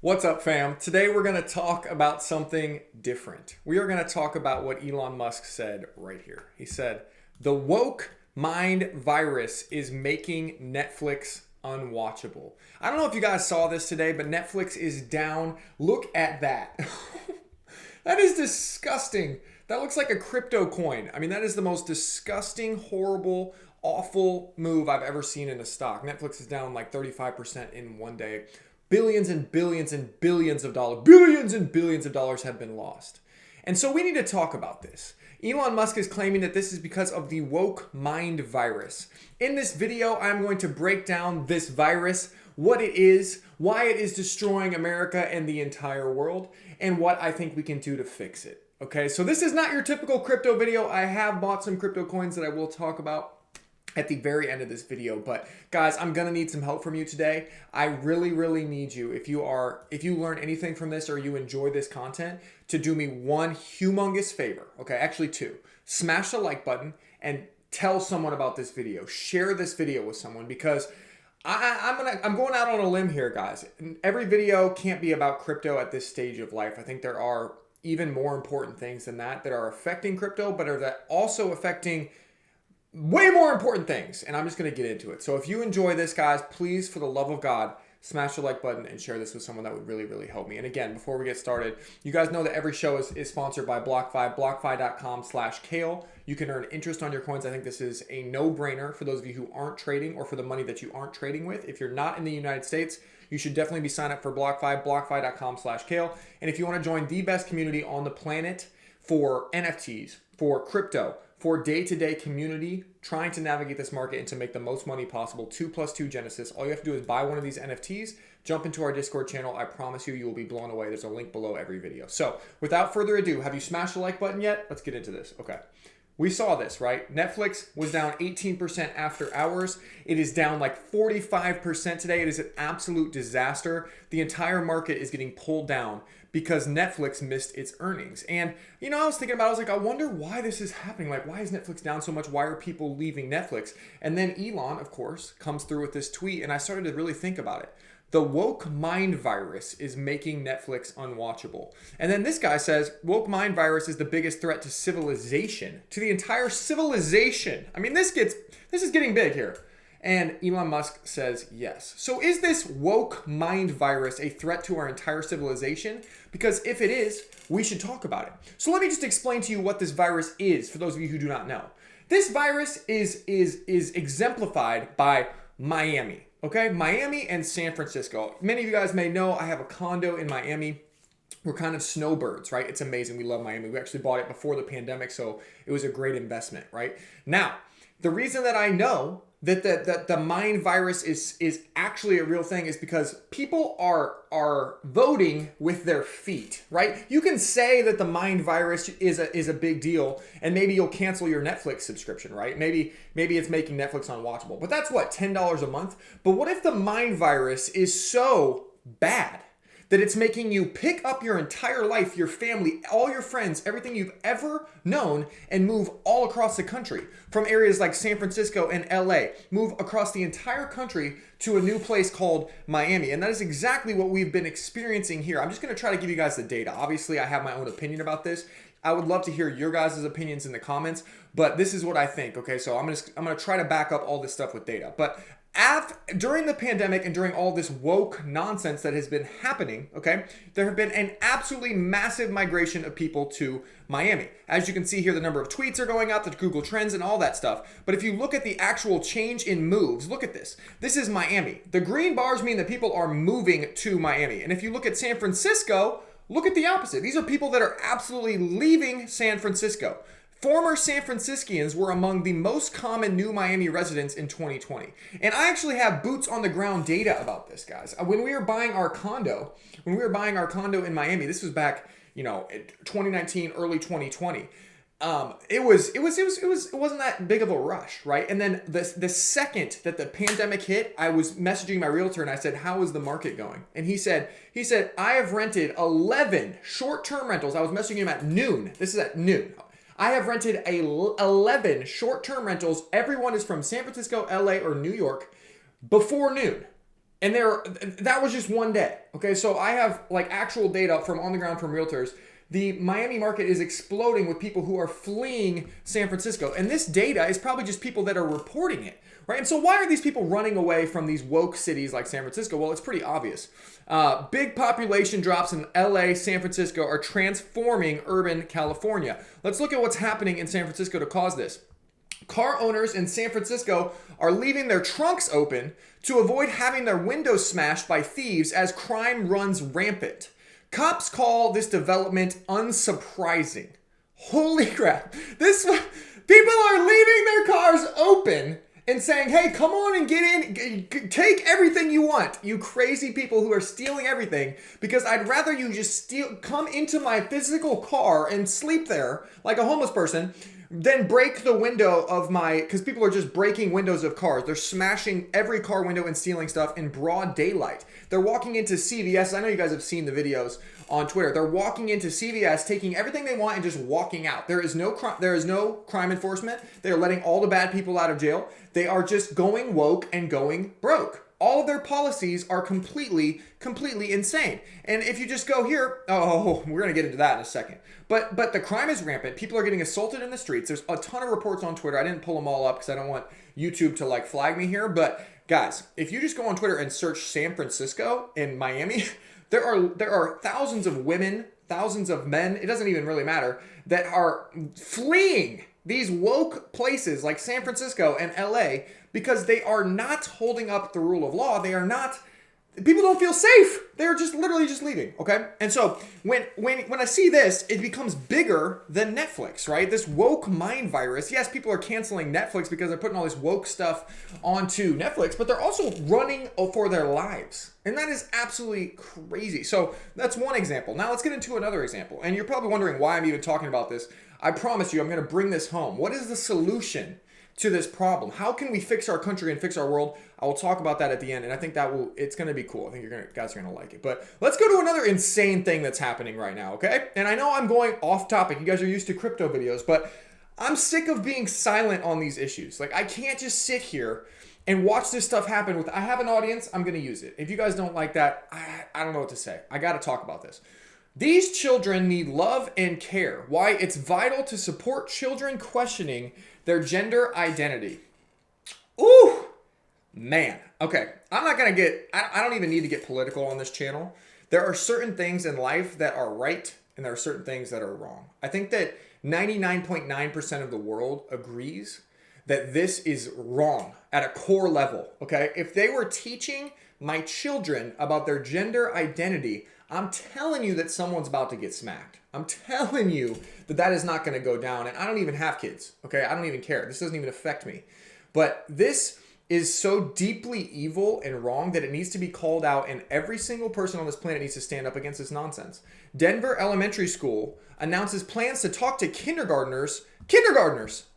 What's up, fam? Today we're going to talk about something different. We are going to talk about what Elon Musk said right here. He said, the woke mind virus is making Netflix unwatchable. I don't know if you guys saw this today, but Netflix is down. Look at that. That is disgusting. That looks like a crypto coin. I mean, that is the most disgusting, horrible, awful move I've ever seen in a stock. Netflix is down like 35% in one day. Billions and billions and billions of dollars have been lost. And so we need to talk about this. Elon Musk is claiming that this is because of the woke mind virus. In this video, I'm going to break down this virus, what it is, why it is destroying America and the entire world, and what I think we can do to fix it. Okay, so this is not your typical crypto video. I have bought some crypto coins that I will talk about at the very end of this video. But guys, I'm gonna need some help from you today. I really need you, if you learn anything from this or you enjoy this content, to do me one humongous favor. Okay, actually two. Smash the like button and tell someone about this video. Share this video with someone, because I'm going out on a limb here, guys. Every video can't be about crypto at this stage of life. I think there are even more important things than that are affecting crypto, but are that also affecting way more important things, and I'm just going to get into it. So if you enjoy this, guys, please, for the love of God, smash the like button and share this with someone that would really help me. And again, before we get started, you guys know that every show is sponsored by BlockFi, blockfi.com/Kale. You can earn interest on your coins. I think this is a no-brainer for those of you who aren't trading, or for the money that you aren't trading with. If you're not in the United States, you should definitely be signed up for BlockFi, blockfi.com/Kale. And if you want to join the best community on the planet for NFTs, for crypto, for day-to-day community, trying to navigate this market and to make the most money possible, 2+2 Genesis. All you have to do is buy one of these NFTs, jump into our Discord channel. I promise you will be blown away. There's a link below every video. So without further ado, have you smashed the like button yet? Let's get into this. Okay. We saw this, right? Netflix was down 18% after hours. It is down like 45% today. It is an absolute disaster. The entire market is getting pulled down because Netflix missed its earnings. And, you know, I was thinking about it, I was like, I wonder why this is happening. Like, why is Netflix down so much? Why are people leaving Netflix? And then Elon, of course, comes through with this tweet, and I started to really think about it. The woke mind virus is making Netflix unwatchable. And then this guy says, woke mind virus is the biggest threat to civilization, to the entire civilization. I mean, this is getting big here. And Elon Musk says yes. So is this woke mind virus a threat to our entire civilization? Because if it is, we should talk about it. So let me just explain to you what this virus is, for those of you who do not know. This virus is exemplified by Miami. Okay, Miami and San Francisco. Many of you guys may know I have a condo in Miami. We're kind of snowbirds, right? It's amazing. We love Miami. We actually bought it before the pandemic, so it was a great investment, right? Now, the reason that I know that the mind virus is actually a real thing is because people are voting with their feet, right? You can say that the mind virus is a big deal, and maybe you'll cancel your Netflix subscription, right? Maybe it's making Netflix unwatchable, but that's what, $10 a month? But what if the mind virus is so bad that it's making you pick up your entire life, your family, all your friends, everything you've ever known, and move all across the country, from areas like San Francisco and LA, move across the entire country to a new place called Miami. And that is exactly what we've been experiencing here. I'm just going to try to give you guys the data. Obviously, I have my own opinion about this. I would love to hear your guys' opinions in the comments, but this is what I think. Okay, so I'm gonna try to back up all this stuff with data. But during the pandemic and during all this woke nonsense that has been happening, okay, there have been an absolutely massive migration of people to Miami. As you can see here, the number of tweets are going up, the Google Trends and all that stuff. But if you look at the actual change in moves, look at this. This is Miami. The green bars mean that people are moving to Miami. And if you look at San Francisco, look at the opposite. These are people that are absolutely leaving San Francisco. Former San Franciscans were among the most common new Miami residents in 2020. And I actually have boots on the ground data about this, guys. When we were buying our condo in Miami, this was back, 2019, early 2020. It wasn't that big of a rush, right? And then the second that the pandemic hit, I was messaging my realtor and I said, "How is the market going?" And he said, "I have rented 11 short-term rentals." I was messaging him at noon. This is at noon. I have rented 11 short-term rentals. Everyone is from San Francisco, LA, or New York before noon. And that was just one day. Okay, so I have like actual data from on the ground from realtors. The Miami market is exploding with people who are fleeing San Francisco. And this data is probably just people that are reporting it, right? And so why are these people running away from these woke cities like San Francisco? Well, it's pretty obvious. Big population drops in LA, San Francisco are transforming urban California. Let's look at what's happening in San Francisco to cause this. Car owners in San Francisco are leaving their trunks open to avoid having their windows smashed by thieves as crime runs rampant. Cops call this development unsurprising. Holy crap. People are leaving their cars open and saying, hey, come on and get in, take everything you want, you crazy people who are stealing everything, because I'd rather you just come into my physical car and sleep there like a homeless person than break the window of because people are just breaking windows of cars. They're smashing every car window and stealing stuff in broad daylight. They're walking into CVS. I know you guys have seen the videos on Twitter. They're walking into CVS, taking everything they want and just walking out. There is no crime enforcement. They're letting all the bad people out of jail. They are just going woke and going broke. All of their policies are completely insane. And if you just go here, we're going to get into that in a second. But the crime is rampant. People are getting assaulted in the streets. There's a ton of reports on Twitter. I didn't pull them all up because I don't want YouTube to like flag me here. But guys, if you just go on Twitter and search San Francisco in Miami, there are thousands of women, thousands of men, it doesn't even really matter, that are fleeing these woke places like San Francisco and LA because they are not holding up the rule of law. People don't feel safe. They're just literally just leaving, okay? And so when I see this, it becomes bigger than Netflix, right? This woke mind virus. Yes, people are canceling Netflix because they're putting all this woke stuff onto Netflix, but they're also running for their lives. And that is absolutely crazy. So that's one example. Now let's get into another example. And you're probably wondering why I'm even talking about this. I promise you, I'm going to bring this home. What is the solution to this problem? How can we fix our country and fix our world? I will talk about that at the end, and I think it's going to be cool. I think guys are going to like it. But let's go to another insane thing that's happening right now, okay? And I know I'm going off topic. You guys are used to crypto videos, but I'm sick of being silent on these issues. Like, I can't just sit here and watch this stuff happen. I have an audience, I'm going to use it. If you guys don't like that, I don't know what to say. I got to talk about this. These children need love and care. Why it's vital to support children questioning their gender identity. Ooh, man. Okay, I'm not going to I don't even need to get political on this channel. There are certain things in life that are right, and there are certain things that are wrong. I think that 99.9% of the world agrees that this is wrong at a core level, okay? If they were teaching my children about their gender identity, I'm telling you that someone's about to get smacked. I'm telling you that is not going to go down. And I don't even have kids, okay? I don't even care. This doesn't even affect me. But this is so deeply evil and wrong that it needs to be called out, and every single person on this planet needs to stand up against this nonsense. Denver Elementary School announces plans to talk to kindergartners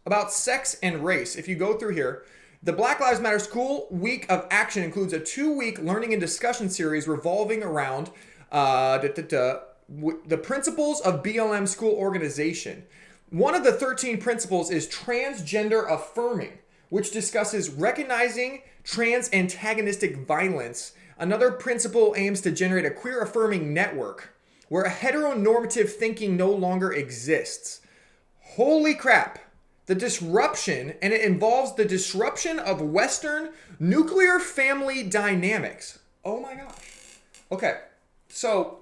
about sex and race. If you go through here, the Black Lives Matter School Week of Action includes a 2-week learning and discussion series revolving around the principles of BLM school organization. One of the 13 principles is transgender affirming, which discusses recognizing trans antagonistic violence. Another principle aims to generate a queer affirming network where a heteronormative thinking no longer exists. Holy crap. The disruption, and it involves the disruption of Western nuclear family dynamics. Oh my gosh. Okay, so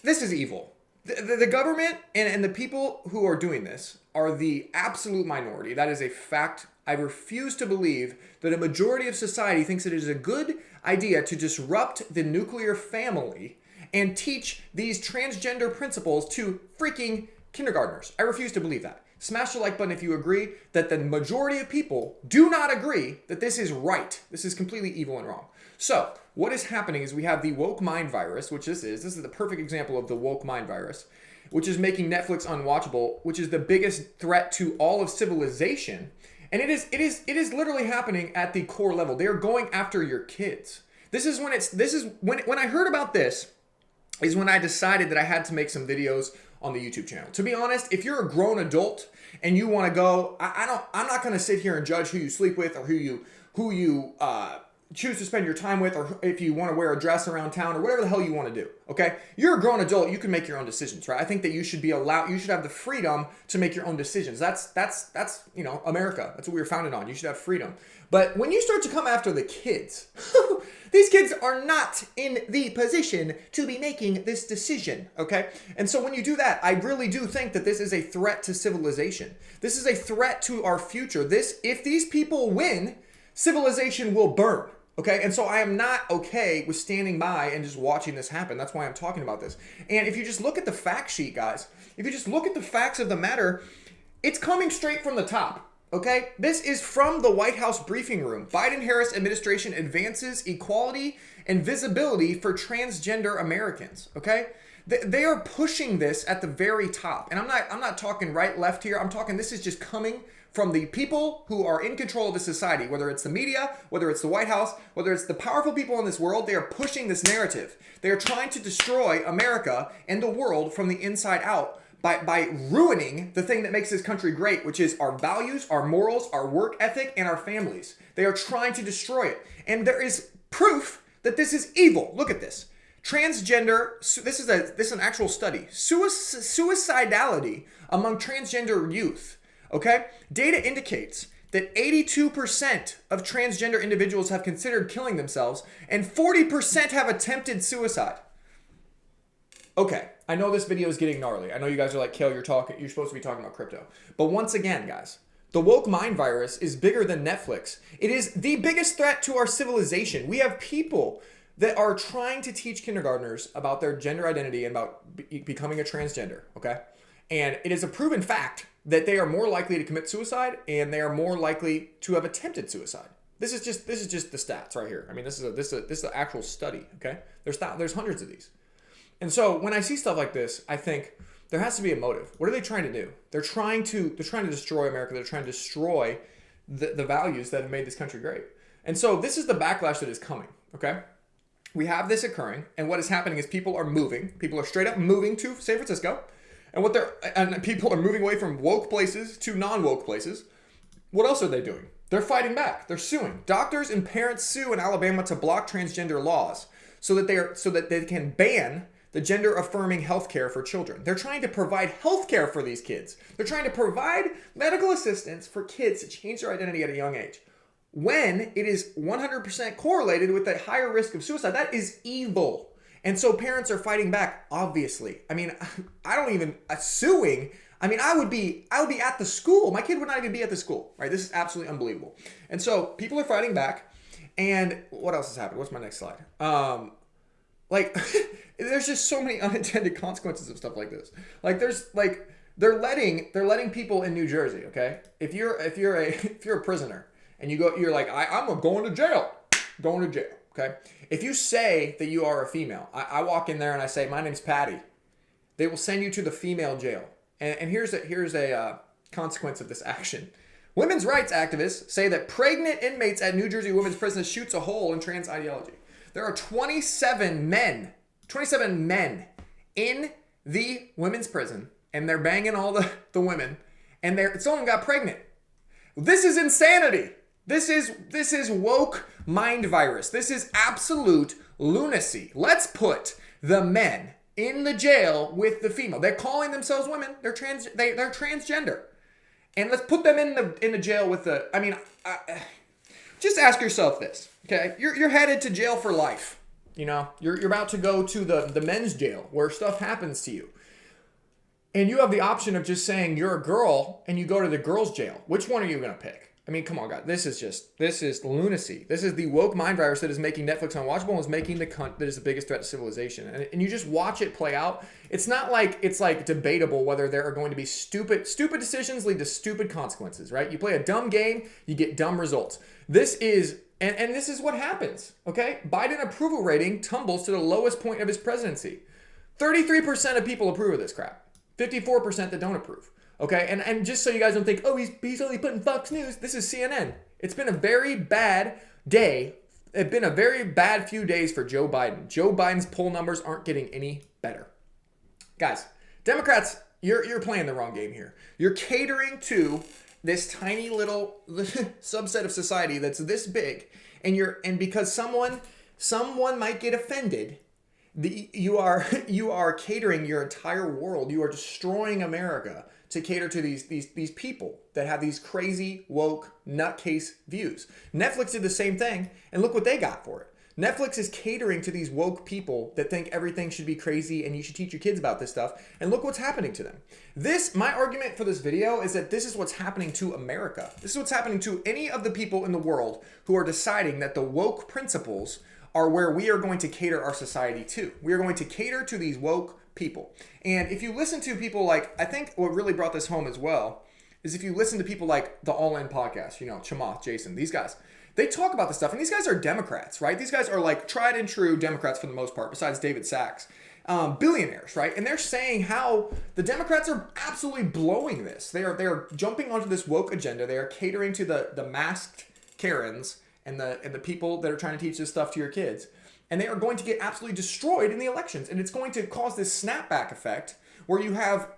this is evil. The government and the people who are doing this are the absolute minority. That is a fact. I refuse to believe that a majority of society thinks it is a good idea to disrupt the nuclear family and teach these transgender principles to freaking kindergartners. I refuse to believe that. Smash the like button if you agree that the majority of people do not agree that this is right. This is completely evil and wrong. So what is happening is we have the woke mind virus, which this is the perfect example of the woke mind virus, which is making Netflix unwatchable, which is the biggest threat to all of civilization. And it is literally happening at the core level. They are going after your kids. When I heard about this is when I decided that I had to make some videos on the YouTube channel. To be honest, if you're a grown adult and you want to go, I'm not going to sit here and judge who you sleep with or who you choose to spend your time with, or if you want to wear a dress around town, or whatever the hell you want to do, okay? You're a grown adult, you can make your own decisions, right? I think that you should have the freedom to make your own decisions. That's America. That's what we were founded on. You should have freedom. But when you start to come after the kids, these kids are not in the position to be making this decision, okay? And so when you do that, I really do think that this is a threat to civilization. This is a threat to our future. If these people win, civilization will burn. Okay, and so I am not okay with standing by and just watching this happen. That's why I'm talking about this. And if you just look at the fact sheet, guys, if you just look at the facts of the matter, it's coming straight from the top. Okay, this is from the White House briefing room. Biden-Harris administration advances equality and visibility for transgender Americans. Okay, they are pushing this at the very top. And I'm not talking right, left here. I'm talking this is just coming from the people who are in control of the society, whether it's the media, whether it's the White House, whether it's the powerful people in this world. They are pushing this narrative. They are trying to destroy America and the world from the inside out by ruining the thing that makes this country great, which is our values, our morals, our work ethic, and our families. They are trying to destroy it. And there is proof that this is evil. Look at this. Transgender, this is an actual study. Suicidality among transgender youth. Okay? Data indicates that 82% of transgender individuals have considered killing themselves and 40% have attempted suicide. Okay, I know this video is getting gnarly. I know you guys are like, Kale, you're supposed to be talking about crypto. But once again, guys, the woke mind virus is bigger than Netflix. It is the biggest threat to our civilization. We have people that are trying to teach kindergartners about their gender identity and about becoming a transgender, okay? And it is a proven fact that they are more likely to commit suicide and they are more likely to have attempted suicide. This is just the stats right here. I mean, this is an actual study. Okay, there's hundreds of these, and so when I see stuff like this, I think there has to be a motive. What are they trying to do? They're trying to destroy America. They're trying to destroy the values that have made this country great. And so this is the backlash that is coming. Okay, we have this occurring, and what is happening is people are moving. People are straight up moving to San Francisco. And people are moving away from woke places to non-woke places. What else are they doing? They're fighting back. They're suing. Doctors and parents sue in Alabama to block transgender laws so that they can ban the gender-affirming healthcare for children. They're trying to provide healthcare for these kids. They're trying to provide medical assistance for kids to change their identity at a young age. When it is 100% correlated with a higher risk of suicide, that is evil. And so parents are fighting back, obviously. I mean, I don't even, suing, I mean, I would be at the school. My kid would not even be at the school, right? This is absolutely unbelievable. And so people are fighting back. And what else has happened? What's my next slide? There's just so many unintended consequences of stuff like this. They're letting people in New Jersey, okay? If you're a prisoner and you're like, I'm going to jail, okay? If you say that you are a female, I walk in there and I say, my name's Patty, they will send you to the female jail. And here's a consequence of this action. Women's rights activists say that pregnant inmates at New Jersey women's prison shoots a hole in trans ideology. There are 27 men in the women's prison, and they're banging all the women, and some of them got pregnant. This is insanity. This is woke mind virus. This is absolute lunacy. Let's put the men in the jail with the female. They're calling themselves women. They're transgender. And let's put them in the jail with the. I mean, just ask yourself this, okay? You're headed to jail for life. You know, you're about to go to the men's jail where stuff happens to you. And you have the option of just saying you're a girl and you go to the girls' jail. Which one are you going to pick? I mean, come on, guys. This is lunacy. This is the woke mind virus that is making Netflix unwatchable and is making that is the biggest threat to civilization. And you just watch it play out. It's not like it's like debatable whether there are going to be stupid decisions lead to stupid consequences, right? You play a dumb game, you get dumb results. This is what happens, okay? Biden approval rating tumbles to the lowest point of his presidency. 33% of people approve of this crap. 54% that don't approve. Okay, and just so you guys don't think, oh, he's only putting Fox News. This is CNN. It's been a very bad day. It's been a very bad few days for Joe Biden. Joe Biden's poll numbers aren't getting any better. Guys, Democrats, you're playing the wrong game here. You're catering to this tiny little subset of society that's this big, and because someone might get offended, you are catering your entire world. You are destroying America to cater to these people that have these crazy woke nutcase views. Netflix did the same thing, and look what they got for it. Netflix is catering to these woke people that think everything should be crazy and you should teach your kids about this stuff. And look what's happening to them. My argument for this video is that this is what's happening to America. This is what's happening to any of the people in the world who are deciding that the woke principles are where we are going to cater our society to. We are going to cater to these woke people. And if you listen to people like, I think what really brought this home as well is if you listen to people like the All In podcast, Chamath, Jason, these guys, they talk about this stuff, and these guys are Democrats, right? These guys are like tried and true Democrats for the most part, besides David Sachs. Billionaires, right? And they're saying how the Democrats are absolutely blowing this. They are jumping onto this woke agenda. They are catering to the masked Karens and the people that are trying to teach this stuff to your kids. And they are going to get absolutely destroyed in the elections. And it's going to cause this snapback effect where you have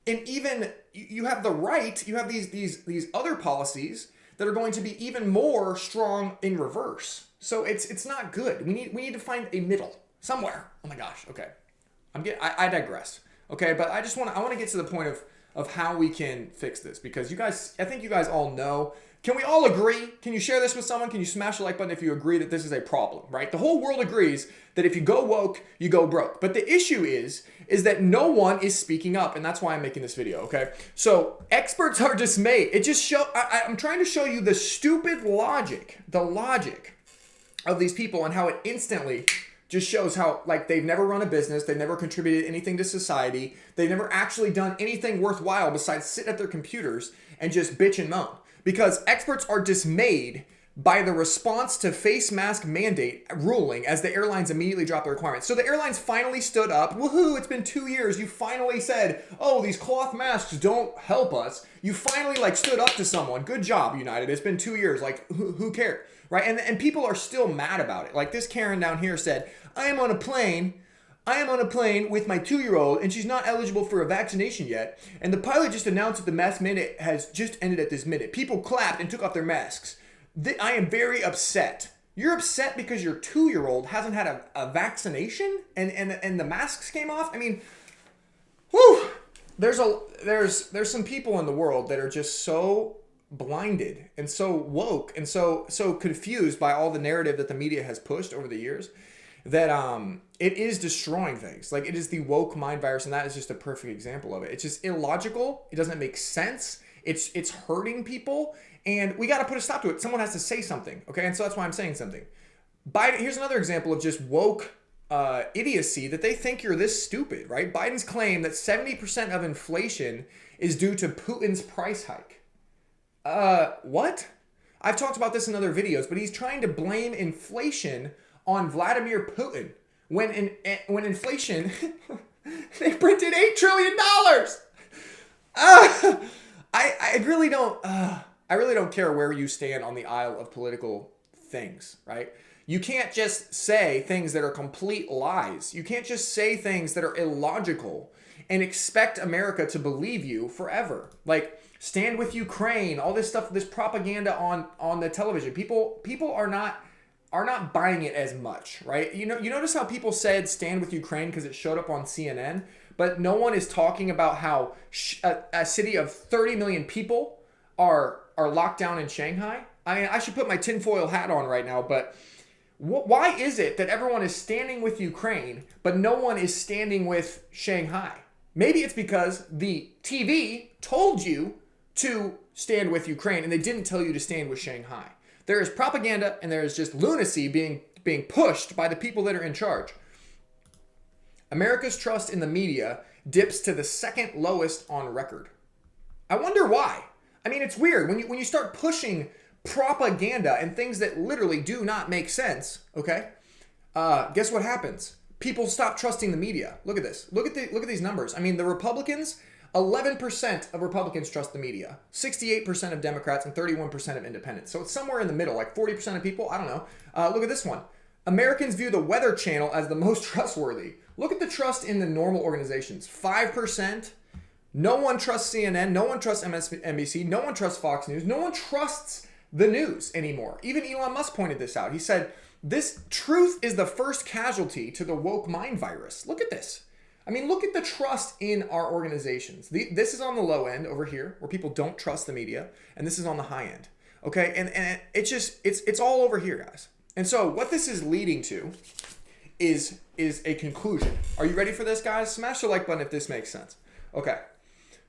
the right, you have these other policies that are going to be even more strong in reverse. So it's not good. We need to find a middle somewhere. Oh my gosh. Okay. I digress. Okay. But I want to get to the point of how we can fix this, because I think you guys all know. Can we all agree? Can you share this with someone? Can you smash the like button if you agree that this is a problem, right? The whole world agrees that if you go woke, you go broke. But the issue is that no one is speaking up, and that's why I'm making this video, okay? So experts are dismayed. I'm trying to show you the stupid logic, the logic of these people and how it instantly just shows how, like, they've never run a business, they've never contributed anything to society, they've never actually done anything worthwhile besides sit at their computers and just bitch and moan. Because experts are dismayed by the response to face mask mandate ruling as the airlines immediately dropped the requirements. So the airlines finally stood up. Woohoo, it's been 2 years. You finally said, oh, these cloth masks don't help us. You finally stood up to someone. Good job, United. It's been 2 years. Who cared? Right? And people are still mad about it. Like this Karen down here said, I am on a plane with my 2-year-old and she's not eligible for a vaccination yet. And the pilot just announced that the mask mandate has just ended at this minute. People clapped and took off their masks. I am very upset. You're upset because your 2-year-old hasn't had a vaccination and the masks came off? I mean, whew. There's some people in the world that are just so blinded and so woke and so confused by all the narrative that the media has pushed over the years that it is destroying things. Like, it is the woke mind virus, and that is just a perfect example of it. It's just illogical. It doesn't make sense. It's hurting people, and we got to put a stop to it. Someone has to say something, okay? And so that's why I'm saying something. Biden, here's another example of just woke idiocy, that they think you're this stupid, right? Biden's claim that 70% of inflation is due to Putin's price hike. What? I've talked about this in other videos, but he's trying to blame inflation on Vladimir Putin when inflation they printed $8 trillion. I really don't care where you stand on the aisle of political things, right? You can't just say things that are complete lies. You can't just say things that are illogical and expect America to believe you forever. Like, stand with Ukraine, all this stuff, this propaganda on the television. People are not buying it as much, right? You notice how people said stand with Ukraine because it showed up on CNN, but no one is talking about how a city of 30 million people are locked down in Shanghai. I mean, I should put my tinfoil hat on right now, but why is it that everyone is standing with Ukraine, but no one is standing with Shanghai? Maybe it's because the TV told you to stand with Ukraine and they didn't tell you to stand with Shanghai. There is propaganda and there is just lunacy being pushed by the people that are in charge. America's trust in the media dips to the second lowest on record. I wonder why. I mean, it's weird when you start pushing propaganda and things that literally do not make sense. Okay, guess what happens? People stop trusting the media. Look at this. Look at these numbers. I mean, the Republicans. 11% of Republicans trust the media, 68% of Democrats, and 31% of independents. So it's somewhere in the middle, like 40% of people. I don't know. Look at this one. Americans view the Weather Channel as the most trustworthy. Look at the trust in the normal organizations. 5%, No one trusts CNN. No one trusts MSNBC. No one trusts Fox News. No one trusts the news anymore. Even Elon Musk pointed this out. He said, this truth is the first casualty to the woke mind virus. Look at this. I mean, look at the trust in our organizations. This is on the low end over here where people don't trust the media. And this is on the high end. Okay. And it's all over here, guys. And so what this is leading to is a conclusion. Are you ready for this, guys? Smash the like button if this makes sense. Okay.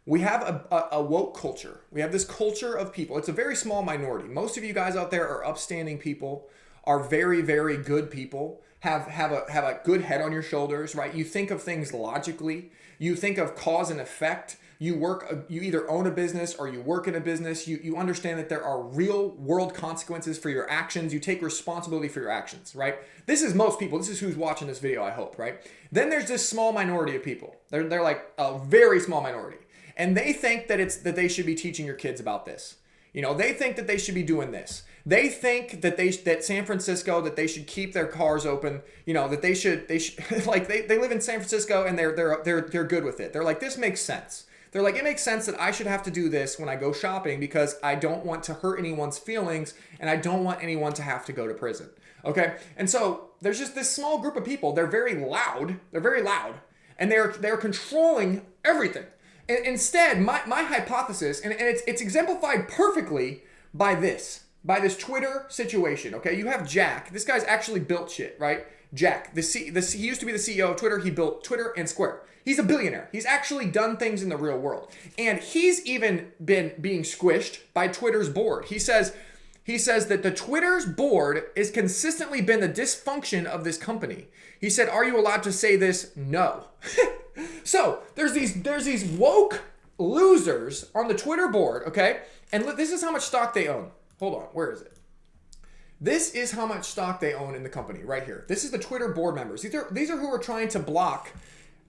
We have a woke culture. We have this culture of people. It's a very small minority. Most of you guys out there are upstanding people, are very, very good people, have a good head on your shoulders, right? You think of things logically. You think of cause and effect. You either own a business or you work in a business. You understand that there are real world consequences for your actions. You take responsibility for your actions, right? This is most people. This is who's watching this video, I hope, right? Then there's this small minority of people. They're like a very small minority. And they think that they should be teaching your kids about this. You know, they think that they should be doing this. They think that San Francisco, that they should keep their cars open. You know, that they should like they live in San Francisco and they're good with it. They're like, this makes sense. They're like, it makes sense that I should have to do this when I go shopping because I don't want to hurt anyone's feelings and I don't want anyone to have to go to prison. Okay? And so there's just this small group of people. They're very loud. And they're controlling everything. And instead, my hypothesis, and it's exemplified perfectly by this Twitter situation. Okay? You have Jack. This guy's actually built shit, right? Jack, he used to be the CEO of Twitter. He built Twitter and Square. He's a billionaire. He's actually done things in the real world. And he's even been being squished by Twitter's board. He says that the Twitter's board has consistently been the dysfunction of this company. He said, are you allowed to say this? No. So there's these woke losers on the Twitter board, okay? And look, this is how much stock they own. Hold on, where is it? This is how much stock they own in the company right here. This is the Twitter board members. These are who are trying to block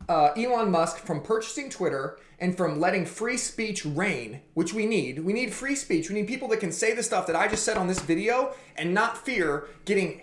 Elon Musk from purchasing Twitter and from letting free speech reign, which we need. We need free speech. We need people that can say the stuff that I just said on this video and not fear getting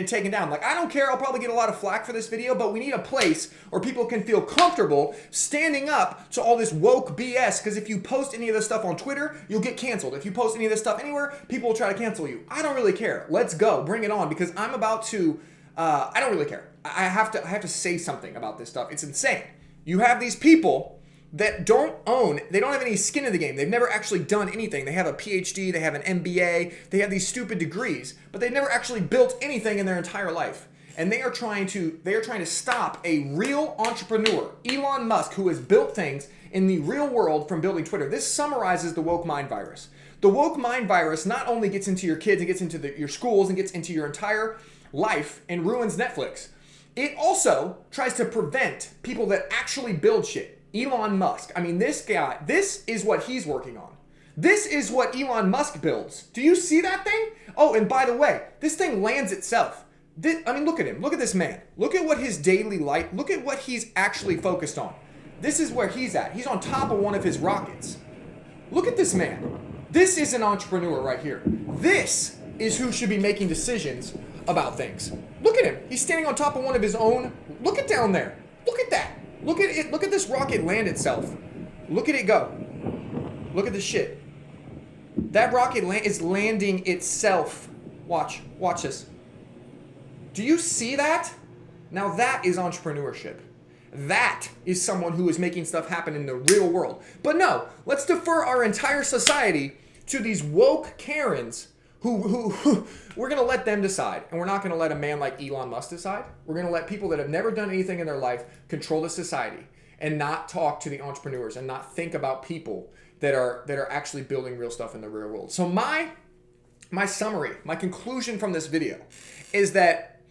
taken down. Like, I don't care. I'll probably get a lot of flack for this video, but we need a place where people can feel comfortable standing up to all this woke BS. Because if you post any of this stuff on Twitter, you'll get canceled. If you post any of this stuff anywhere, people will try to cancel you. I don't really care. Let's go. Bring it on, because I'm about to... I don't really care. I have to say something about this stuff. It's insane. You have these people that they don't have any skin in the game. They've never actually done anything. They have a PhD, they have an MBA, they have these stupid degrees, but they've never actually built anything in their entire life. And they are trying to stop a real entrepreneur, Elon Musk, who has built things in the real world from building Twitter. This summarizes the woke mind virus. The woke mind virus not only gets into your kids, it gets into your schools and gets into your entire life and ruins Netflix. It also tries to prevent people that actually build shit. Elon Musk. I mean, this guy, this is what he's working on. This is what Elon Musk builds. Do you see that thing? Oh, and by the way, this thing lands itself. Look at him. Look at this man. Look at what his daily life, look at what he's actually focused on. This is where he's at. He's on top of one of his rockets. Look at this man. This is an entrepreneur right here. This is who should be making decisions about things. Look at him. He's standing on top of one of his own. Look at down there. Look at that. Look at it. Look at this rocket land itself. Look at it go. Look at this shit. That rocket is landing itself. Watch this. Do you see that? Now that is entrepreneurship. That is someone who is making stuff happen in the real world. But no, let's defer our entire society to these woke Karens who we're going to let them decide. And we're not going to let a man like Elon Musk decide. We're going to let people that have never done anything in their life control the society and not talk to the entrepreneurs and not think about people that are actually building real stuff in the real world. So my summary, my conclusion from this video is that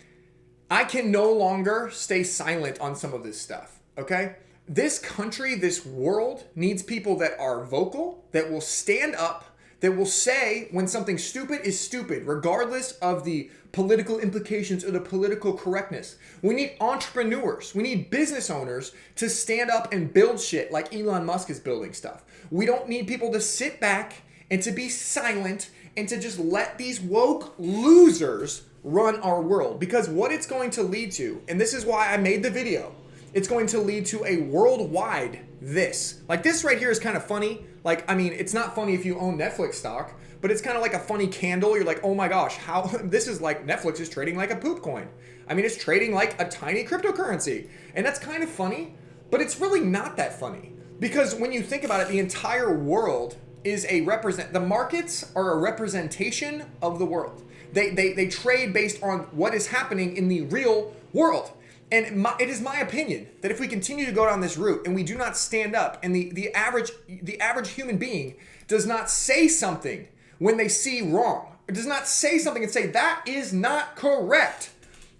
I can no longer stay silent on some of this stuff, okay? This country, this world needs people that are vocal, that will stand up, that will say when something stupid is stupid, regardless of the political implications or the political correctness. We need entrepreneurs. We need business owners to stand up and build shit like Elon Musk is building stuff. We don't need people to sit back and to be silent and to just let these woke losers run our world. Because what it's going to lead to, and this is why I made the video, It's going to lead to a worldwide this. Like this right here is kind of funny. Like, I mean, it's not funny if you own Netflix stock, but it's kind of like a funny candle. You're like, oh my gosh, how this is like Netflix is trading like a poop coin. I mean, it's trading like a tiny cryptocurrency. And that's kind of funny, but it's really not that funny. Because when you think about it, the entire world is the markets are a representation of the world. They trade based on what is happening in the real world. And it is my opinion that if we continue to go down this route and we do not stand up, and the average human being does not say something when they see wrong, or does not say something and say that is not correct,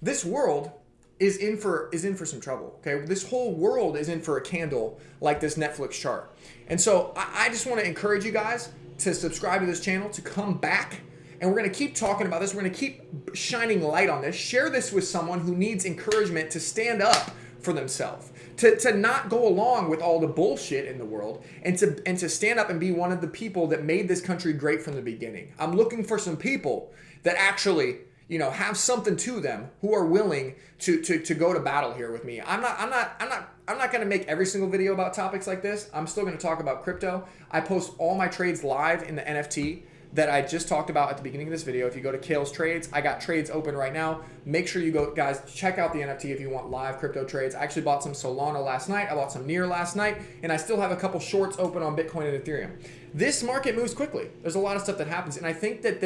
this world is in for some trouble. Okay, this whole world is in for a candle like this Netflix chart. And so I just want to encourage you guys to subscribe to this channel, to come back. And we're going to keep talking about this. We're going to keep shining light on this. Share this with someone who needs encouragement to stand up for themselves, to not go along with all the bullshit in the world, and to stand up and be one of the people that made this country great from the beginning. I'm looking for some people that actually, have something to them, who are willing to go to battle here with me. I'm not going to make every single video about topics like this. I'm still going to talk about crypto. I post all my trades live in the NFT that I just talked about at the beginning of this video. If you go to Kale's Trades, I got trades open right now. Make sure you go, guys, check out the NFT if you want live crypto trades. I actually bought some Solana last night. I bought some Near last night, and I still have a couple shorts open on Bitcoin and Ethereum. This market moves quickly. There's a lot of stuff that happens, and I think that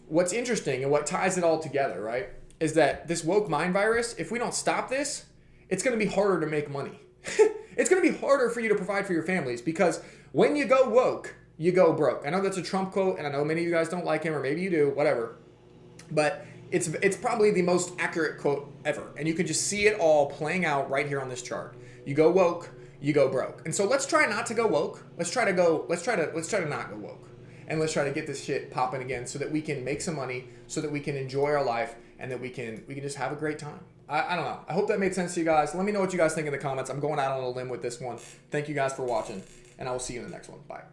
what's interesting and what ties it all together, right, is that this woke mind virus, if we don't stop this, it's going to be harder to make money. It's going to be harder for you to provide for your families, because when you go woke, you go broke. I know that's a Trump quote, and I know many of you guys don't like him, or maybe you do, whatever. But it's probably the most accurate quote ever. And you can just see it all playing out right here on this chart. You go woke, you go broke. And so let's try not to go woke. Let's try to not go woke. And let's try to get this shit popping again, so that we can make some money, so that we can enjoy our life, and that we can just have a great time. I don't know. I hope that made sense to you guys. Let me know what you guys think in the comments. I'm going out on a limb with this one. Thank you guys for watching, and I will see you in the next one. Bye.